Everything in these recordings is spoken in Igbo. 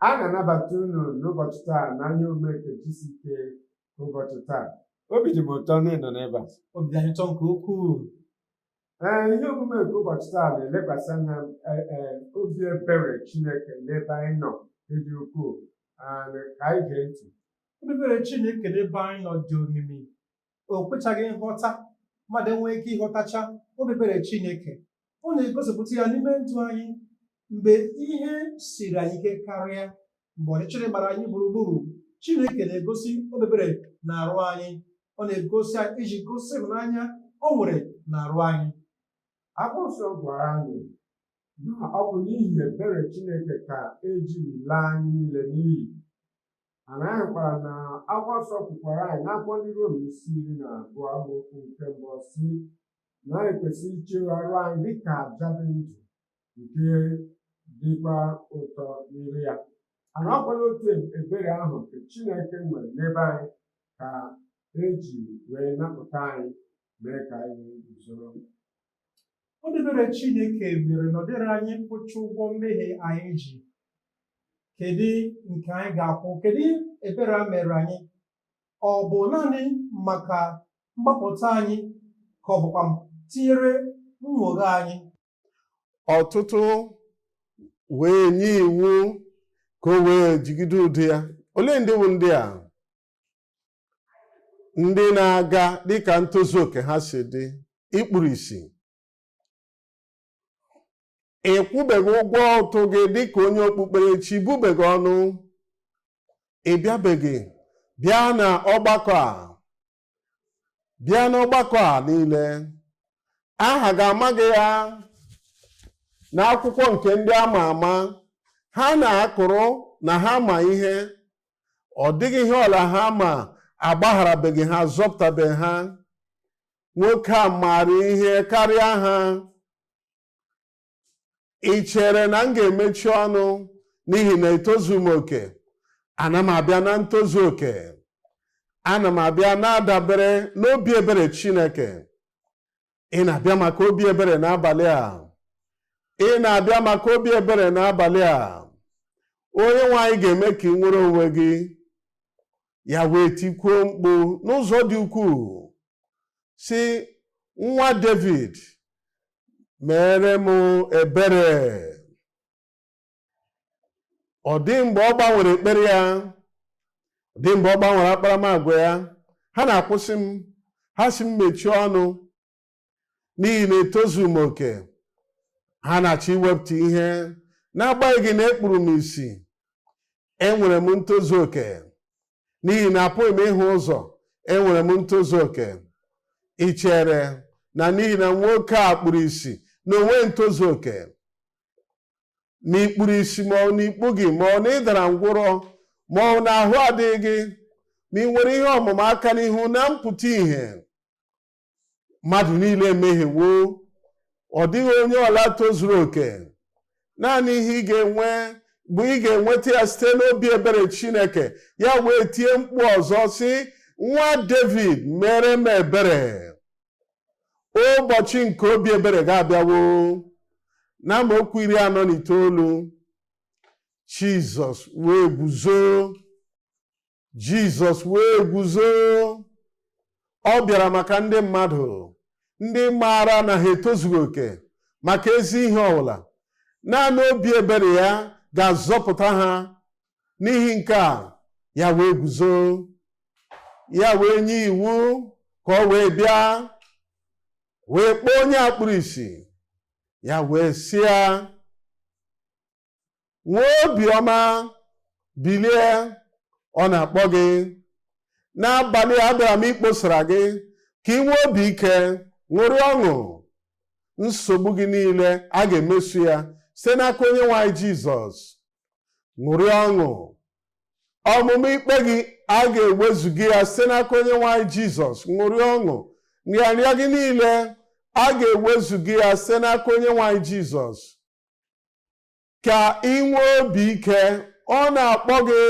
a na-anabata unu n'ụbọchị taa na ihe omume nke GCK ụbọchị taa. Obi dị m ụtọ na ịnọ n'ebe a. Obi dị anyị ụtọ nke ukwuu. Ihe omume nke ụbọchị taa na-elekwasị anya obi ebere Chineke n'ebe anyị nọ dị ukwuu. Ka anyị gee ntị. Obi ebere Chineke n'ebe anyị nọ dị omimi. O kwechaghị nghọta, mmadụ enweghị ike ịghọtacha obi ebere Chineke. Ọ na-egosipụta ya n'ime ndụ anyị mgbe ihe siri anyị ike karịa, mgbe ọchịchịrị gbara anyị gburugburu. Chineke na-egosi obi ebere na-arụ anyị. Ọ na-egosi anyị iji gosi ịhụnanya o nwere na-arụ anyị. Akwụkwọ nsọ gwara anyị na ọ bụ n'ihi ebere Chineke ka ejiri laa anyị niile n'iyi. Anyị hụkwara na akwụkwọ nsọ kwukwara anyị n'akwụkwọ ndị Rom 12 amaokwu nke mbụ sị na anyị kwesịrị ichegharụ anyị dịka àjà dị ndụ nke dịkwa ụtọ n'ihu ya. Anyị ọkwala otu ebere ahụ nke Chineke nwere n'ebe anyị ka eji wee napụta anyị mee ka anyị wee guzoro. Obi ebere Chineke mere na ọ dịrị anyị kwụcha ụgwọ mmehie anyị ji. Kedu nke anyị ga-akwụ? Kedu ebere a mere anyị? Ọ bụ naanị maka mgbapụta anyị ka ọ bụkwa tinyere nnwogha anyị? Ọtụtụ wee nye iwu ka o wee jigide ụdị ya. Olee ndị bụ ndị a? Ndị na-aga dịka ntozu oke ha si dị, ikpuru isi. Ị kwụbeghị ụgwọ ụtụ gị dịka onye okpukperechi, bubeghị ọnụ, ị bịabeghị. Bịa n'ọgbakọ a niile. Aha ga-ama gị ya n'akwụkwọ nke ndị ama ama. Ha na-akụrụ na ha ma ihe. Ọ dịghị ihe ọla ha ma agbagharabeghị ha, zọpụtabeghị ha. Nwoke a maara ihe karịa ha. Ị chere na m ga-emechi ọnụ n'ihi na etozu m oke? Ana m abịa na ntozu oke. Ana m abịa na-adabere n'obi ebere Chineke. Ị na-abịa maka obi ebere n'abalị a. Ị na-abịa maka obi ebere n'abalị a. Onye nwe anyị ga-eme ka ị nwere onwe gị. Ya wee tikwuo mkpu n'ụzọ dị ukwuu sị, nwa David, mere m ebere. Ọ dị mgbe ọ gbanwere ekpere ya, ọ dị mgbe ọ gbanwere akparamagwa ya. Ha na-akwụsị m, ha si m mechie ọnụ n'ihi na etozu m oke. Ha na-achọ iwepụta ihe n'agbanyeghị na ekpuru m isi. Enwere m ntozu oke n'ihi na apụghị m ịhụ ụzọ. Enwere m ntozu oke. Ị chere na n'ihi na nwoke a kpuru isi na onwe ntozu oke? Na ikpuru isi, ma ọ na ikpu gị, ma ọ na ịdara ngwụrọ, ma ọ na ahụ adịghị gị, ma ị nwere ihe ọmụma aka n'ihu na mpụta ìhè. Mmadụ niile emehiewo. Ọ dịghị onye ọla tozuru oke. Naanị ihe ị ga-enwe bụ ị ga-enweta ya site n'obi ebere Chineke. Ya wee tie mkpu ọzọ sị, nwa David, mere m ebere. Ụbọchị nke obi ebere ga-abịawo. Na amaokwu 49, Jizọs wee guzo. Jizọs wee guzo. Ọ bịara maka ndị mmadụ ndị maara na ha etozughị oke maka ezi ihe ọbụla. Naanị obi ebere ya ga-azọpụta ha. N'ihi nke a, ya wee guzo. Ya wee nye iwu ka ọ wee bịa, wee kpọọ onye akpụrụ isi. Ya wee sị ya, nwee obiọma, bilie, ọ na-akpọ gị. N'abalị a bịara m ikposara gị ka ị nwee obi ike, ṅụrịa ọṅụ. Nsogbu gị niile a ga-emesu ya site n'aka onye nwe anyị Jizọs. Ṅụrịa ọṅụ. Ọmụmụ ikpe gị a ga-ewezuga ya site n'aka onye nwe anyị Jizọs. Ṅụrịa ọṅụ. Nrịanrịa gị niile a ga-ewezuga ya site n'aka onye nwe anyị Jizọs. Ka ị nwee obi ike, ọ na-akpọ gị.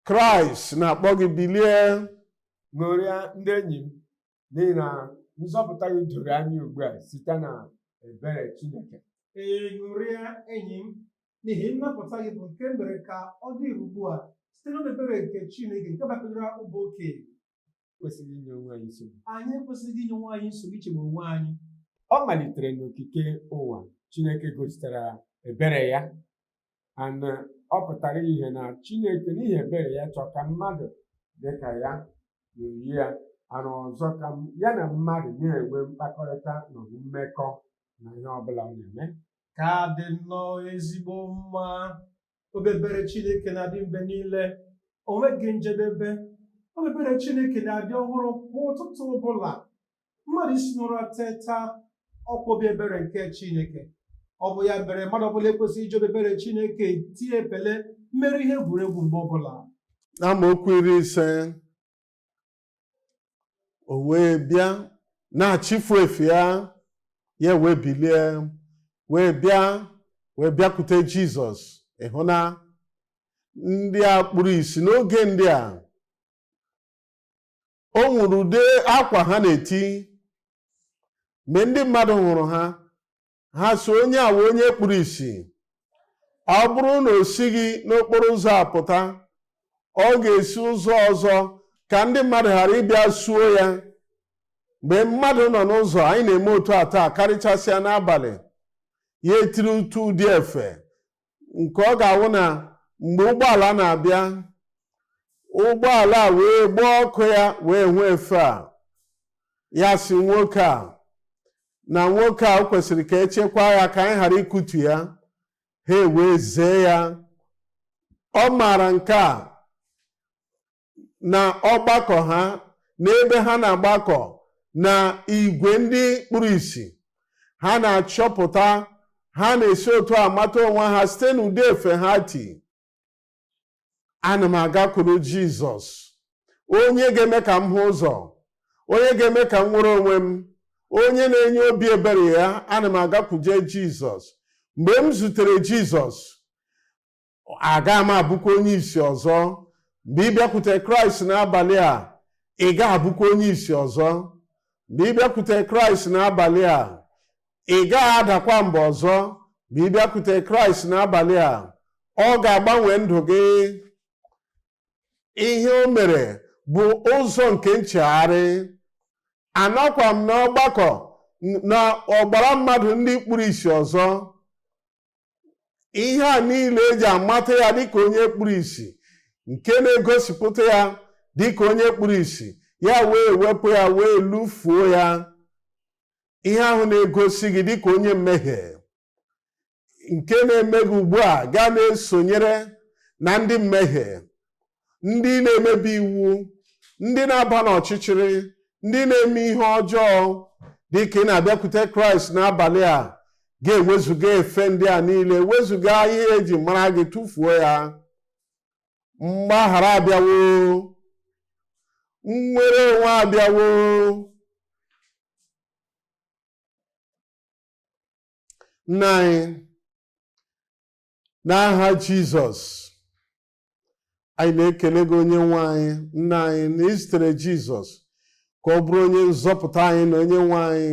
Kraịst na-akpọ gị, bilie. Ṅụrịa ndị enyi m, n'ihi na nzọpụta gị doro anya ugbu a site na ebere Chineke. Ṅụrịa enyi m, n'ihi nnapụta gị bụ nke mere ka ọ dị ugbu a site n'ebere nke Chineke nke bakọtara ụba oke. Kwesịrị inye onwe anyị nsogbu. Anyị ekwesịghị inye onwe anyị nsogbu ichegbu onwe anyị. Ọ malitere n'okike ụwa, Chineke gositara ebere ya, ọ pụtara ihe na Chineke n'ihi ebere ya chọrọ ka mmadụ dị ka ya n'oyi ya, ana ọzọ ka ya na mmadụ na-enwe mkpakọrịta na mmekọ na ihe ọbụla ọ na-eme. Ka dị nnọọ ezigbo mma. Obebere Chineke na-adị mgbe niile, o nweghị njedebe. Obebere Chineke na-adị ọhụrụ kwa ụtụtụ ọbụla. Mmadụ isi n'ụra teta, ọkwa obi ebere nke Chineke. Ọ bụ ya mere mmadụ ọbụla ekwesịghị iji obebere Chineke tie epele mmeri ihe egwuregwu mgbe ọbụla. Amaokwu 50, o wee bịa na-achịfu efe ya wee bilie wee bịakwute Jizọs. Ịhụ na ndị a kpuru isi n'oge ndị a, o nwere ude akwa ha na-eti. Mgbe ndị mmadụ hụrụ ha so onye a wee onye kpuru isi. Ọ bụrụ na o sighị n'okporo ụzọ apụta, ọ ga-esi ụzọ ọzọ ka ndị mmadụ ghara ịbịa suo ya. Mgbe mmadụ nọ n'ụzọ, anyị na-eme otu a taa, karịchasịa n'abalị, ya etiri ụtụ ụdị efe nke ọ ga-awụ na mgbe ụgbọala na-abịa, ụgbọala wee gbaa ọkụ ya wee hụ efe a, ya si nwoke a na nwoke a o kwesịrị ka echekwa ya ka anyị ghara ikutu ya. Ha wee zee ya. Ọ maara nke a na ọgbakọ ha, n'ebe ha na-agbakọ, na igwe ndị kpuru ìsì, ha na-achọpụta, ha na-esi otu a mata onwe ha site n'ụdị efe ha ti. Ana m agakwuru Jizọs, onye ga-eme ka m hụ ụzọ, onye ga-eme ka m nwere onwe m, onye na-enye obi ebere ya. Ana m agakwuje Jizọs. Mgbe m zutere Jizọs, aga m abụkwa onye isi ọzọ. Mgbe ị bịakwute Kraịst n'abalị a, ị ga-abụkwa onye isi ọzọ. Mgbe ị bịakwute Kraịst n'abalị a, ị gaghị adakwa mba ọzọ. Mgbe ị bịakwute Kraịst n'abalị a, ọ ga-agbanwe ndụ gị. Ihe o mere bụ ụzọ nke nchegharị. Anọkwa m n'ọgbakọ na ọgbara mmadụ ndị kpuru isi ọzọ. Ihe a niile eji amata ya dịka onye kpuru isi, nke na-egosipụta ya dịka onye kpuru isi, ya wee wepụ ya wee lufuo ya. Ihe ahụ na-egosi gị dịka onye mmehie, nke na-eme gị ugbu a gaa na-esonyere na ndị mmehie, ndị na-emebi iwu, ndị na-aba n'ọchịchịrị, ndị na-eme ihe ọjọọ. Dịka ị na-abịakwute Kraịst n'abalị a, ga-ewezuga efe ndị a niile, wezuga ihe eji mara gị, tụfuo ya. Mgbaghara abịawo, nnwere onwe abịawo. Nna anyị, n'aha Jizọs, anyị na-ekele gị onye nwe anyị. Nna anyị, na izitere Jizọs ka ọ bụrụ onye nzọpụta anyị na onye nwe anyị.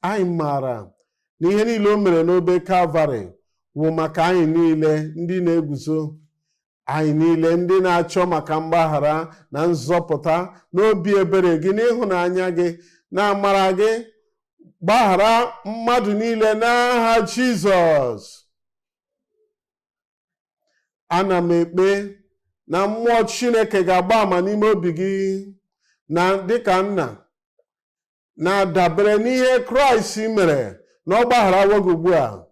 Anyị maara na ihe niile o mere n'obe Kalvarị wụ maka anyị niile ndị na-eguzo, anyị niile ndị na-achọ maka mgbaghara na nzọpụta n'obi ebere gị, n'ịhụnanya gị, na amara gị. Gbaghara mmadụ niile n'aha Jizọs. Ana m ekpe na mmụọ Chineke ga-agba ama n'ime obi gị, na dịka nna na-adabere n'ihe Kraịst mere na ọ gbagharawo gị ugbu a,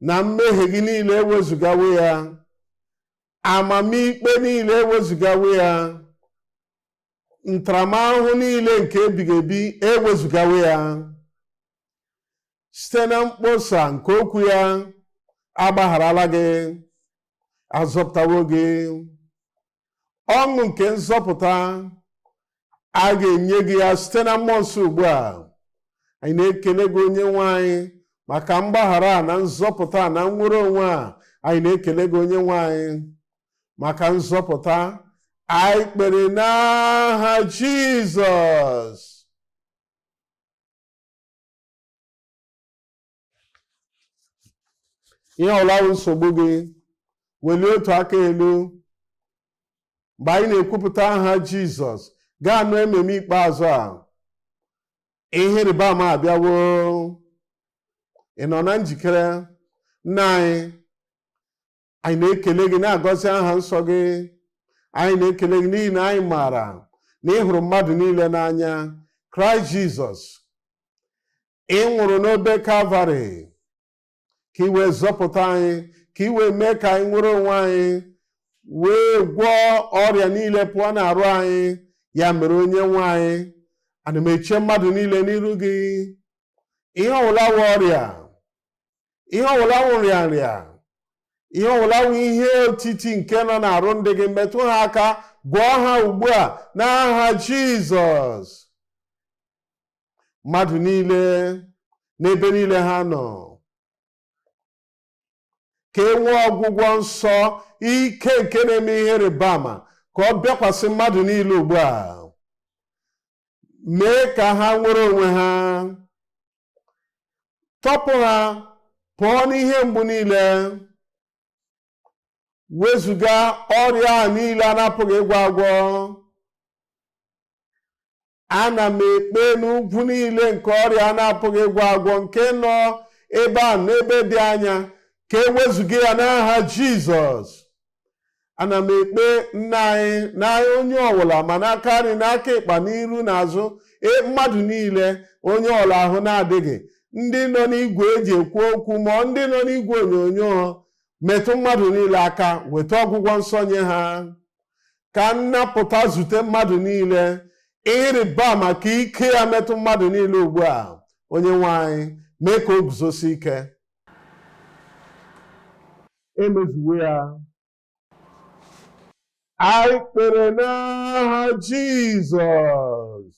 na mmehie gị niile ewezugawo ya, amamikpe niile ewezugawo ya, ntaramahụhụ niile nke ebighị ebi ewezugawo ya. Site na mkpọsa nke okwu ya, agbagharala gị, azọpụtawo gị. Ọṅụ nke nzọpụta a ga-enye gị ya site na mmụọ nsọ ugbu a. Anyị na-ekele gị onye nwe anyị maka mgbaghara na nzọpụta na nnwere onwe a. Anyị na-ekele gị onye nwe anyị maka nzọpụta. Anyị kpere n'aha Jizọs. ihe ọbụla bụ nsogbu gị, welie otu aka elu. Mgbe anyị na-ekwupụta aha Jizọs gaa nụ ememe ikpeazụ a, ihe ịrịba ama abịawo. Ị nọ na njikere? Nna anyị na-ekele gị, na-agọzi aha nsọ gị. Anyị na-ekele gị n'ihi na anyị maara na ị hụrụ mmadụ niile n'anya. Kraịst Jizọs, ị nwụrụ n'obe Kalvarị ka ị wee zọpụta anyị, ka ị wee mee ka anyị nwere onwe anyị, wee gwọọ ọrịa niile pụọ n'arụ anyị. Ya mere onye nwe anyị, ana m echie mmadụ niile n'iru gị. Ihe ọbụla wụ ọrịa, ihe ọbụla wụ nrịanrịa, ihe ọbụla wụ ihe otiti nke nọ n'arụ ndị gị, metụ ha aka, gwọọ ha ugbu a n'aha Jizọs. Mmadụ niile n'ebe niile ha nọ, ka e nwee ọgwụgwọ nsọ, ike nke na-eme ihe ịrịba ama, ka ọ bịakwasị mmadụ niile ugbu a. Mee ka ha nwere onwe ha, tọpụ ha pụọ n'ihe mgbu niile, wezụga ọrịa a niile a na-apụghị ịgwọ agwọ. Ana m ekpe n'ugwu niile nke ọrịa a na-apụghị ịgwọ agwọ nke nọ ebe a n'ebe dị anya, ka e wezụga ya n'aha Jizọs. Ana m ekpe nna anyị n'anya onye ọbụla, ma n'aka nri, n'aka ịkpa, n'iru na azụ, mmadụ niile onye ọbụla ahụ na-adịghị, ndị nọ n'igwe eji ekwu okwu ma ndị nọ n'igwe onyonyo, metụ mmadụ niile aka, weta ọgwụgwọ nsọ nye ha. Ka nnapụta zute mmadụ niile, ịrịba maka ike ya metụ mmadụ niile ugbu a. Onye nwe anyị, mee ka o guzosi ike. Emezuwe ya. Anyị kpere n'aha Jizọs.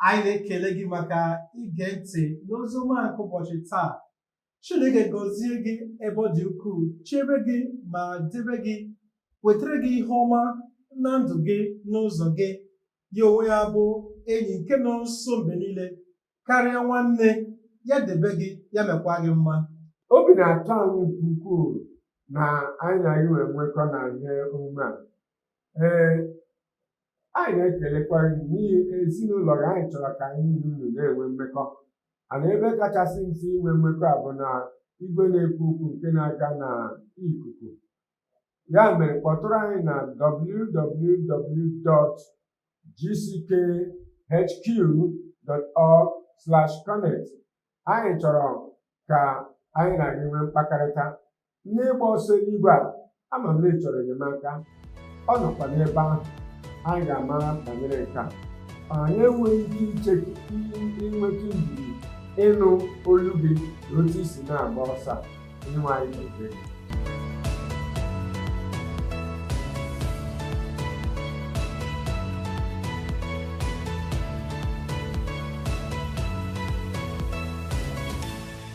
Anyị na-ekele gị maka ige ntị n'oziọma nke ụbọchị taa. Chineke gọzie gị ebe ọ dị ukwuu, chebe gị ma debe gị, wetara gị ihe ọma na ndụ gị n'ụzọ gị. Ya onwe ya bụ enyi nke nọ nso mgbe niile, karịa nwanne, ya debe gị, ya mekwa gị mma. Obi na-atọ anyị nke ukwuu na anyị na gị wee nwekọ na ihe omume a. Anyị na-ekelekwa gị n'ihi ezinụlọ gị. Anyị chọrọ ka anyị unu na-enwe mmekọ, ana ebe kachasị mfe inwe mmekọ a bụ na igwe na-ekwu okwu nke na-aga na ikuku. Ya mere, kpọtụrụ anyị na www.gckhq.org/connect. Anyị chọrọ ka anyị na gị nwee mkpakọrịta n'ịgba ọsọ eluigwe a. Ama m na ị chọrọ enyemaka, ọ nọkwa n'ebe ahụ. Anyị ga-amara banyere nke a. Anyị enweghị ike inweta njiri ịnụ olu gị na otu isi na-agba ọsọ. Onye nwe anyị